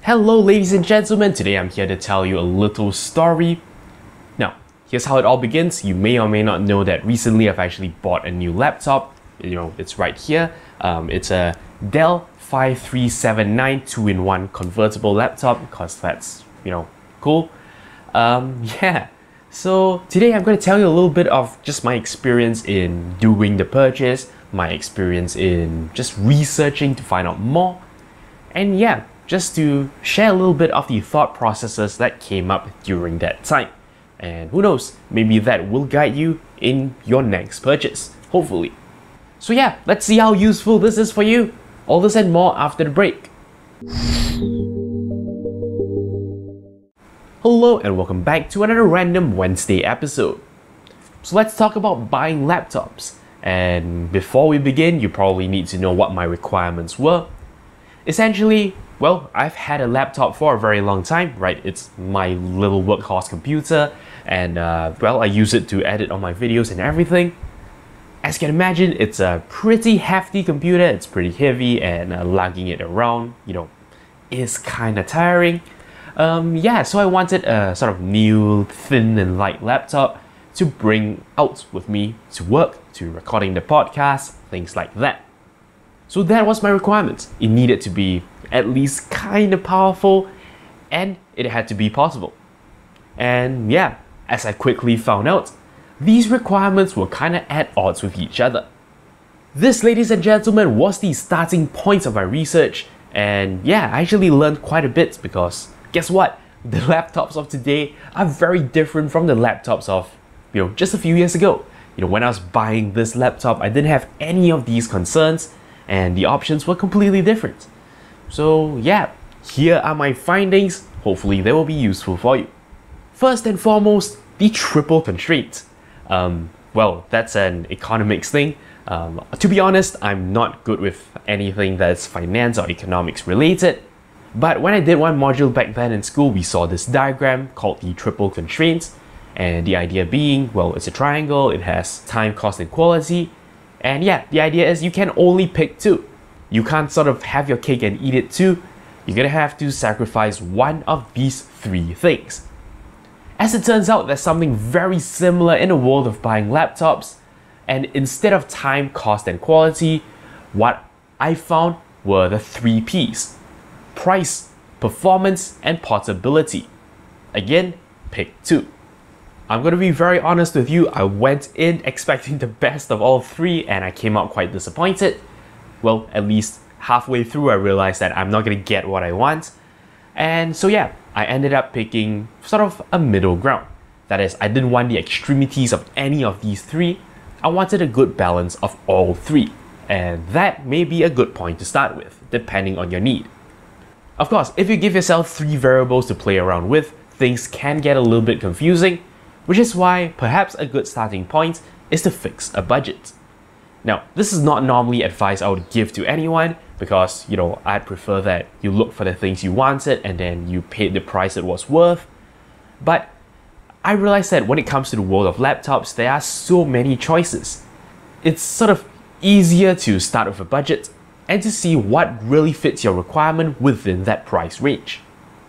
Hello ladies and gentlemen, today I'm here to tell you a little story. Now, here's how it all begins. You may or may not know that recently I've actually bought a new laptop. It's right here. It's a Dell 5379 2-in-1 convertible laptop because that's, cool. So today I'm going to tell you a little bit of just my experience in doing the purchase, my experience in just researching to find out more, and yeah, just to share a little bit of the thought processes that came up during that time. And who knows, maybe that will guide you in your next purchase, hopefully. So yeah, let's see how useful this is for you. All this and more after the break. Hello and welcome back to another Random Wednesday episode. So let's talk about buying laptops. And before we begin, you probably need to know what my requirements were. Essentially, well, I've had a laptop for a very long time, right? It's my little workhorse computer, and well, I use it to edit all my videos and everything. As you can imagine, it's a pretty hefty computer, it's pretty heavy, and lugging it around, is kinda tiring. So I wanted a sort of new, thin and light laptop to bring out with me to work, to recording the podcast, things like that. So that was my requirement. It needed to be at least kind of powerful, and it had to be portable. And yeah, as I quickly found out, these requirements were kind of at odds with each other. This, ladies and gentlemen, was the starting point of my research, and yeah, I actually learned quite a bit because guess what? The laptops of today are very different from the laptops of, just a few years ago. When I was buying this laptop, I didn't have any of these concerns, and the options were completely different. So yeah, here are my findings. Hopefully they will be useful for you. First and foremost, the triple constraint. Well, that's an economics thing. To be honest, I'm not good with anything that's finance or economics related. But when I did one module back then in school, we saw this diagram called the triple constraint. And the idea being, well, it's a triangle, it has time, cost, and quality. And yeah, the idea is you can only pick two. You can't sort of have your cake and eat it too. You're gonna have to sacrifice one of these three things. As it turns out, there's something very similar in the world of buying laptops. And instead of time, cost, and quality, what I found were the three P's: price, performance, and portability. Again, pick two. I'm gonna be very honest with you, I went in expecting the best of all three and I came out quite disappointed. Well, at least halfway through I realized that I'm not gonna get what I want. And so yeah, I ended up picking sort of a middle ground. That is, I didn't want the extremities of any of these three. I wanted a good balance of all three. And that may be a good point to start with, depending on your need. Of course, if you give yourself three variables to play around with, things can get a little bit confusing, which is why perhaps a good starting point is to fix a budget. Now, this is not normally advice I would give to anyone because, I'd prefer that you look for the things you wanted and then you paid the price it was worth. But I realized that when it comes to the world of laptops, there are so many choices. It's sort of easier to start with a budget and to see what really fits your requirement within that price range.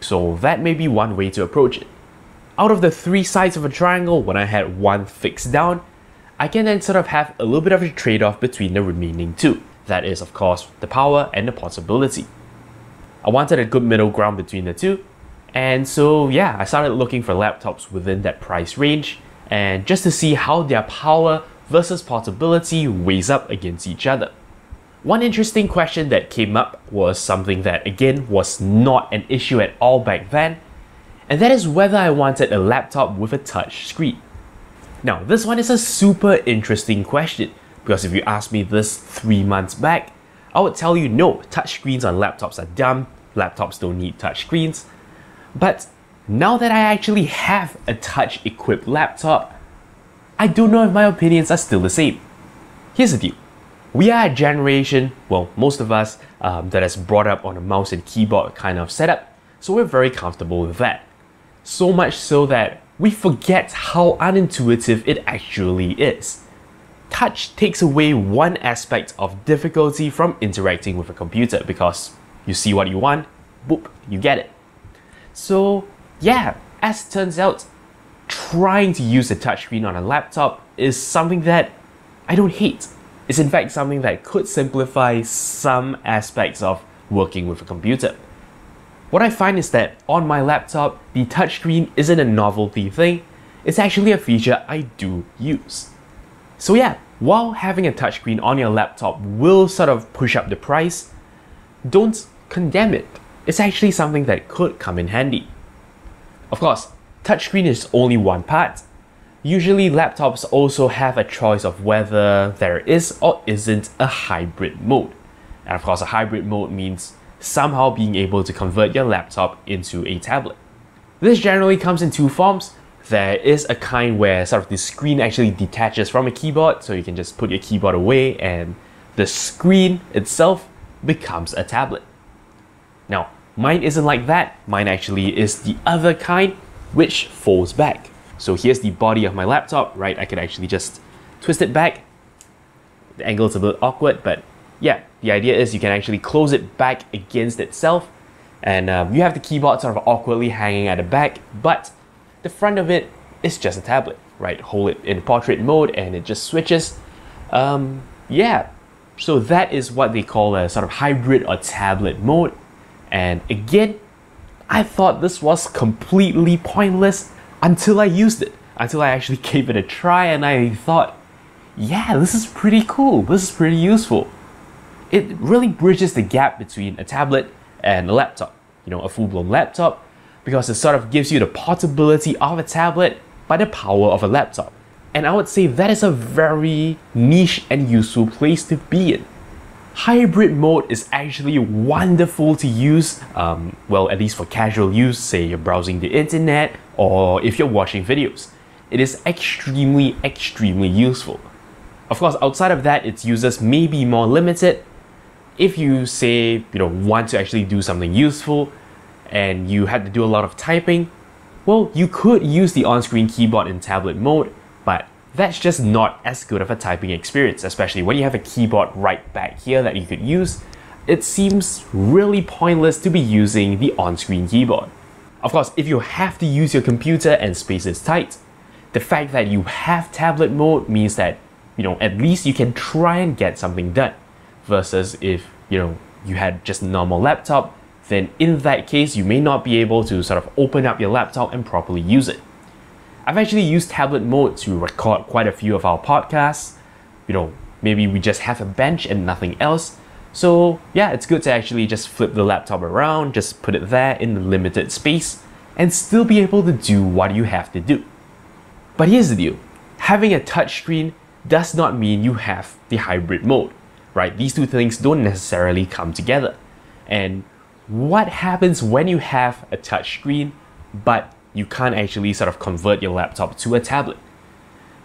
So that may be one way to approach it. Out of the three sides of a triangle, when I had one fixed down, I can then sort of have a little bit of a trade-off between the remaining two. That is, of course, the power and the portability. I wanted a good middle ground between the two, and so yeah, I started looking for laptops within that price range, and just to see how their power versus portability weighs up against each other. One interesting question that came up was something that again was not an issue at all back then, and that is whether I wanted a laptop with a touch screen. Now, this one is a super interesting question because if you asked me this 3 months back, I would tell you no, touchscreens on laptops are dumb, laptops don't need touchscreens. But now that I actually have a touch-equipped laptop, I don't know if my opinions are still the same. Here's the deal. We are a generation, well, most of us, that has brought up on a mouse and keyboard kind of setup, so we're very comfortable with that. So much so that we forget how unintuitive it actually is. Touch takes away one aspect of difficulty from interacting with a computer because you see what you want, boop, you get it. So yeah, as it turns out, trying to use a touchscreen on a laptop is something that I don't hate. It's in fact something that could simplify some aspects of working with a computer. What I find is that on my laptop, the touchscreen isn't a novelty thing, it's actually a feature I do use. So yeah, while having a touchscreen on your laptop will sort of push up the price, don't condemn it. It's actually something that could come in handy. Of course, touchscreen is only one part. Usually laptops also have a choice of whether there is or isn't a hybrid mode. And of course, a hybrid mode means somehow being able to convert your laptop into a tablet. This generally comes in two forms. There is a kind where sort of the screen actually detaches from a keyboard, so you can just put your keyboard away and the screen itself becomes a tablet. Now, mine isn't like that. Mine actually is the other kind, which folds back. So here's the body of my laptop, right? I could actually just twist it back. The angle's a bit awkward, but yeah, the idea is you can actually close it back against itself, and you have the keyboard sort of awkwardly hanging at the back, but the front of it is just a tablet, right? Hold it in portrait mode and it just switches. Yeah, so that is what they call a sort of hybrid or tablet mode. And again, I thought this was completely pointless until I used it, until I actually gave it a try, and I thought, yeah, this is pretty cool, this is pretty useful. It really bridges the gap between a tablet and a laptop, you know, a full-blown laptop, because it sort of gives you the portability of a tablet by the power of a laptop. And I would say that is a very niche and useful place to be in. Hybrid mode is actually wonderful to use, well, at least for casual use, say you're browsing the internet or if you're watching videos. It is extremely useful. Of course, outside of that, its users may be more limited. If you say, want to actually do something useful and you had to do a lot of typing, well, you could use the on-screen keyboard in tablet mode, but that's just not as good of a typing experience, especially when you have a keyboard right back here that you could use. It seems really pointless to be using the on-screen keyboard. Of course, if you have to use your computer and space is tight, the fact that you have tablet mode means that, at least you can try and get something done. Versus if, you had just a normal laptop, then in that case, you may not be able to sort of open up your laptop and properly use it. I've actually used tablet mode to record quite a few of our podcasts. Maybe we just have a bench and nothing else. So yeah, it's good to actually just flip the laptop around, just put it there in the limited space, and still be able to do what you have to do. But here's the deal. Having a touchscreen does not mean you have the hybrid mode, right? These two things don't necessarily come together. And what happens when you have a touchscreen, but you can't actually sort of convert your laptop to a tablet?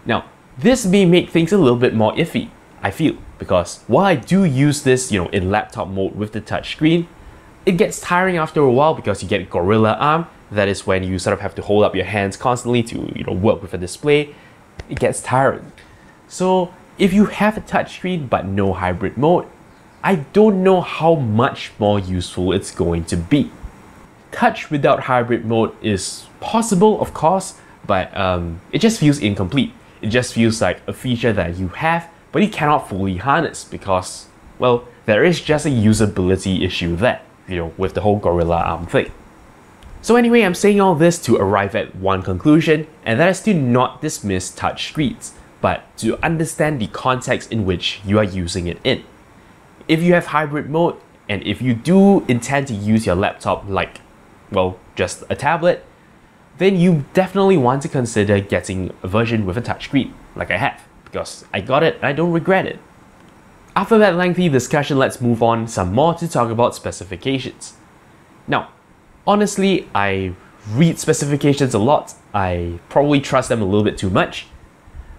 Now, this may make things a little bit more iffy, I feel, because while I do use this, in laptop mode with the touchscreen, it gets tiring after a while because you get gorilla arm. That is when you sort of have to hold up your hands constantly to, work with a display. It gets tiring. So if you have a touchscreen but no hybrid mode, I don't know how much more useful it's going to be. Touch without hybrid mode is possible, of course, but it just feels incomplete. It just feels like a feature that you have, but you cannot fully harness because, well, there is just a usability issue there, with the whole gorilla arm thing. So anyway, I'm saying all this to arrive at one conclusion, and that is to not dismiss touch screens, but to understand the context in which you are using it in. If you have hybrid mode, and if you do intend to use your laptop like, well, just a tablet, then you definitely want to consider getting a version with a touchscreen, like I have, because I got it and I don't regret it. After that lengthy discussion, let's move on some more to talk about specifications. Now, honestly, I read specifications a lot. I probably trust them a little bit too much.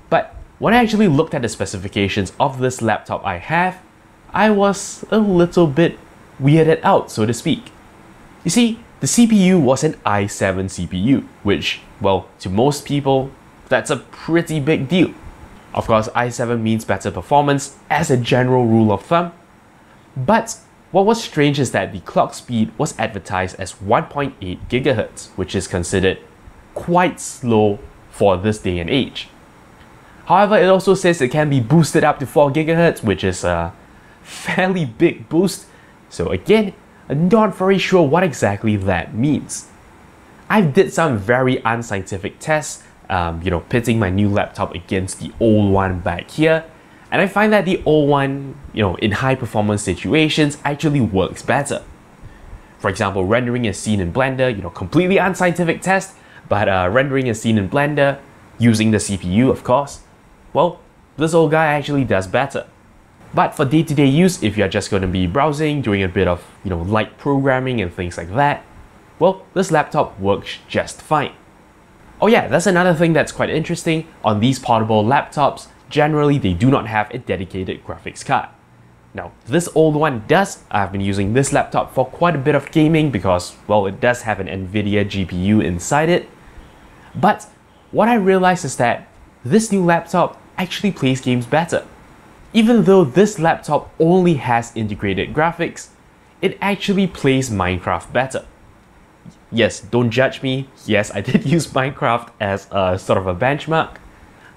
But when I actually looked at the specifications of this laptop I have, I was a little bit weirded out, so to speak. You see, the CPU was an i7 CPU, which, well, to most people, that's a pretty big deal. Of course, i7 means better performance as a general rule of thumb, but What was strange is that the clock speed was advertised as 1.8 GHz, which is considered quite slow for this day and age. However, it also says it can be boosted up to 4 GHz, which is a fairly big boost. So again, I'm not very sure what exactly that means. I did some very unscientific tests, pitting my new laptop against the old one back here, and I find that the old one, in high performance situations actually works better. For example, rendering a scene in Blender, completely unscientific test, but rendering a scene in Blender using the CPU, of course, well, this old guy actually does better. But for day-to-day use, if you're just going to be browsing, doing a bit of, light programming and things like that, well, this laptop works just fine. Oh yeah, that's another thing that's quite interesting. On these portable laptops, generally they do not have a dedicated graphics card. Now, this old one does. I've been using this laptop for quite a bit of gaming because, well, it does have an NVIDIA GPU inside it. But what I realized is that this new laptop actually plays games better. Even though this laptop only has integrated graphics, it actually plays Minecraft better. Yes, don't judge me. Yes, I did use Minecraft as a sort of a benchmark.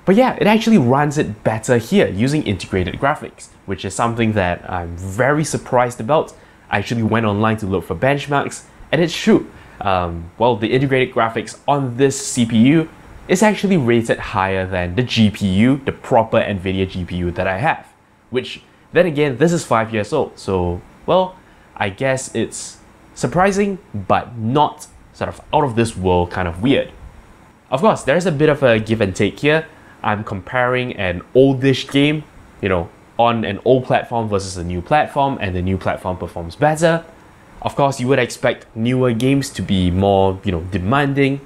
But yeah, it actually runs it better here using integrated graphics, which is something that I'm very surprised about. I actually went online to look for benchmarks, and it's true. Well, the integrated graphics on this CPU is actually rated higher than the GPU, the proper NVIDIA GPU that I have. Which, then again, this is 5 years old, so, well, I guess it's surprising, but not sort of out of this world kind of weird. Of course, there's a bit of a give and take here. I'm comparing an oldish game, on an old platform versus a new platform, and the new platform performs better. Of course, you would expect newer games to be more, demanding.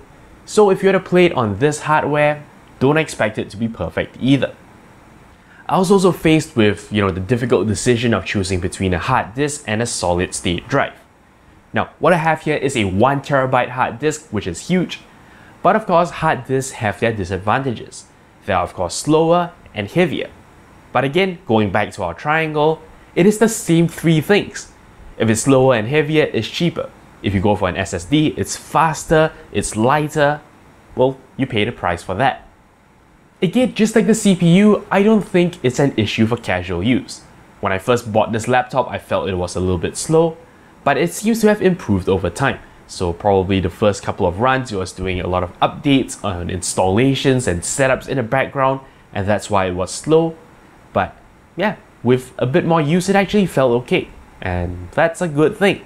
So if you're to play it on this hardware, don't expect it to be perfect either. I was also faced with, the difficult decision of choosing between a hard disk and a solid state drive. Now, what I have here is a 1 TB hard disk, which is huge. But of course, hard disks have their disadvantages. They are of course slower and heavier. But again, going back to our triangle, it is the same three things. If it's slower and heavier, it's cheaper. If you go for an SSD, it's faster, it's lighter. Well, you pay the price for that. Again, just like the CPU, I don't think it's an issue for casual use. When I first bought this laptop, I felt it was a little bit slow, but it seems to have improved over time. So probably the first couple of runs, it was doing a lot of updates on installations and setups in the background, and that's why it was slow. But yeah, with a bit more use, it actually felt okay, and that's a good thing.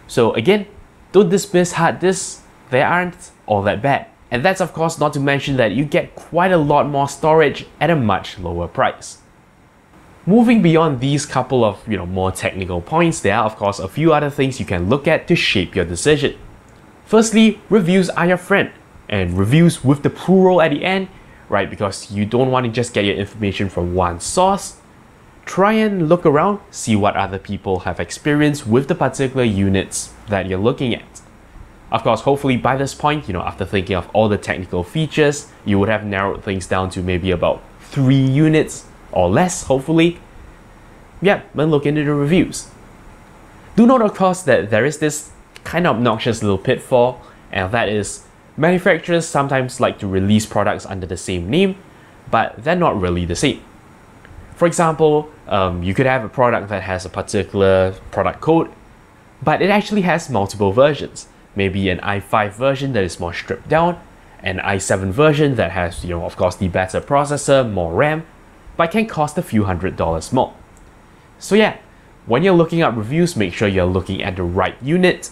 So again, don't dismiss hard disks, they aren't all that bad. And that's of course not to mention that you get quite a lot more storage at a much lower price. Moving beyond these couple of more technical points, there are of course a few other things you can look at to shape your decision. Firstly, reviews are your friend, and reviews with the plural at the end, right? Because you don't want to just get your information from one source. Try and look around, see what other people have experienced with the particular units that you're looking at. Of course, hopefully by this point, after thinking of all the technical features, you would have narrowed things down to maybe about 3 units or less, hopefully. Yeah, then look into the reviews. Do note, of course, that there is this kind of obnoxious little pitfall, and that is manufacturers sometimes like to release products under the same name, but they're not really the same. For example, you could have a product that has a particular product code, but it actually has multiple versions. Maybe an i5 version that is more stripped down, an i7 version that has, of course, the better processor, more RAM, but can cost a few $100s more. So yeah, when you're looking up reviews, make sure you're looking at the right unit.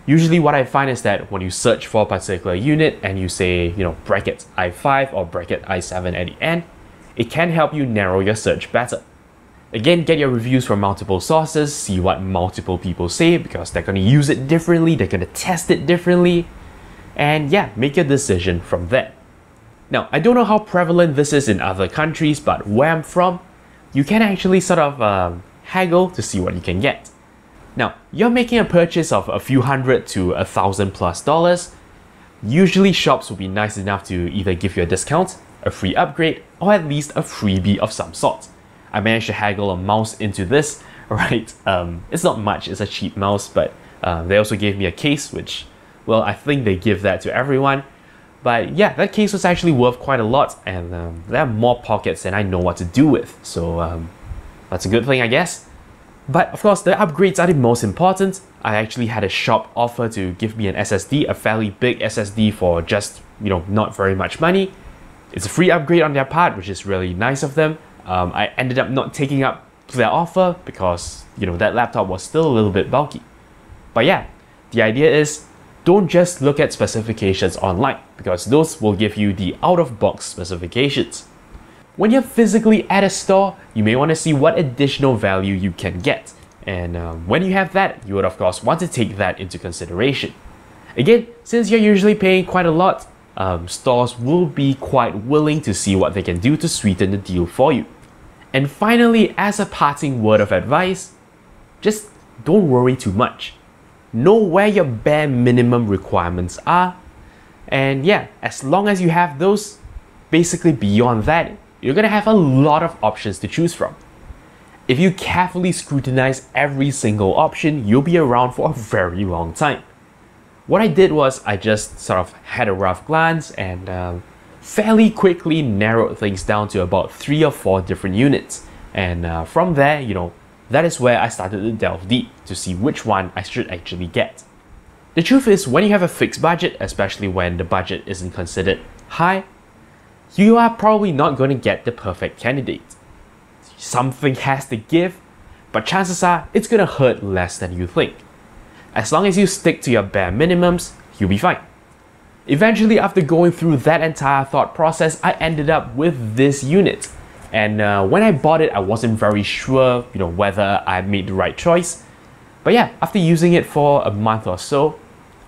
Usually what I find is that when you search for a particular unit and you say, bracket i5 or bracket i7 at the end, it can help you narrow your search better. Again, get your reviews from multiple sources, see what multiple people say because they're going to use it differently, they're going to test it differently, and yeah, make your decision from there. Now, I don't know how prevalent this is in other countries, but where I'm from, you can actually sort of haggle to see what you can get. Now, you're making a purchase of a few $100 to $1,000+. Usually shops will be nice enough to either give you a discount, a free upgrade, or at least a freebie of some sort. I managed to haggle a mouse into this right? It's not much, it's a cheap mouse, but they also gave me a case, which, well, I think they give that to everyone. But yeah, that case was actually worth quite a lot, and there are more pockets than I know what to do with, so that's a good thing, I guess. But of course, the upgrades are the most important. I actually had a shop offer to give me an SSD, a fairly big SSD for just, not very much money. It's a free upgrade on their part, which is really nice of them. I ended up not taking up their offer because, that laptop was still a little bit bulky. But yeah, the idea is don't just look at specifications online, because those will give you the out-of-box specifications. When you're physically at a store, you may want to see what additional value you can get. And when you have that, you would of course want to take that into consideration. Again, since you're usually paying quite a lot, stores will be quite willing to see what they can do to sweeten the deal for you. And finally, as a parting word of advice, just don't worry too much. Know where your bare minimum requirements are. And yeah, as long as you have those, basically beyond that, you're gonna have a lot of options to choose from. If you carefully scrutinize every single option, you'll be around for a very long time. What I did was I just sort of had a rough glance and fairly quickly narrowed things down to about 3 or 4 different units. And from there, that is where I started to delve deep to see which one I should actually get. The truth is, when you have a fixed budget, especially when the budget isn't considered high, you are probably not going to get the perfect candidate. Something has to give, but chances are it's going to hurt less than you think. As long as you stick to your bare minimums, you'll be fine. Eventually, after going through that entire thought process, I ended up with this unit. And when I bought it, I wasn't very sure, whether I made the right choice. But yeah, after using it for a month or so,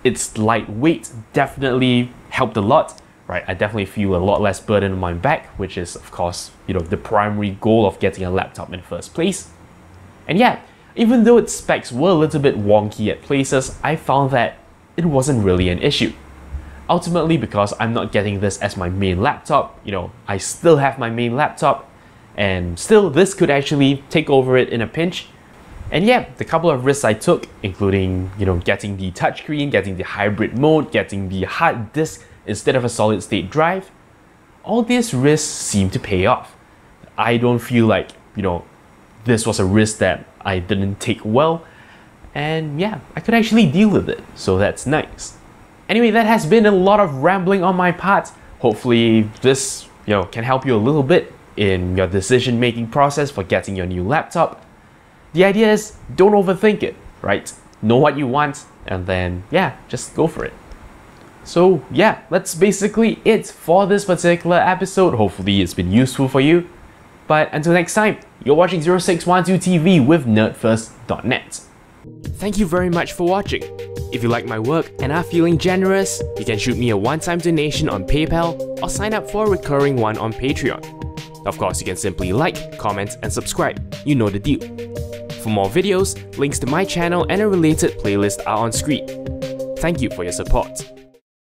its lightweight definitely helped a lot. Right, I definitely feel a lot less burden on my back, which is of course, the primary goal of getting a laptop in the first place. And yeah, even though its specs were a little bit wonky at places, I found that it wasn't really an issue. Ultimately, because I'm not getting this as my main laptop, I still have my main laptop, and still this could actually take over it in a pinch. And yeah, the couple of risks I took, including, getting the touchscreen, getting the hybrid mode, getting the hard disk instead of a solid state drive, all these risks seem to pay off. I don't feel like, this was a risk that I didn't take well, and yeah, I could actually deal with it, so that's nice. Anyway, that has been a lot of rambling on my part. Hopefully this, can help you a little bit in your decision-making process for getting your new laptop. The idea is, don't overthink it, right? Know what you want, and then, yeah, just go for it. So yeah, that's basically it for this particular episode. Hopefully it's been useful for you. But until next time, you're watching 0612 TV with NERDfirst.net. Thank you very much for watching. If you like my work and are feeling generous, you can shoot me a one-time donation on PayPal or sign up for a recurring one on Patreon. Of course, you can simply like, comment, and subscribe. You know the deal. For more videos, links to my channel and a related playlist are on screen. Thank you for your support.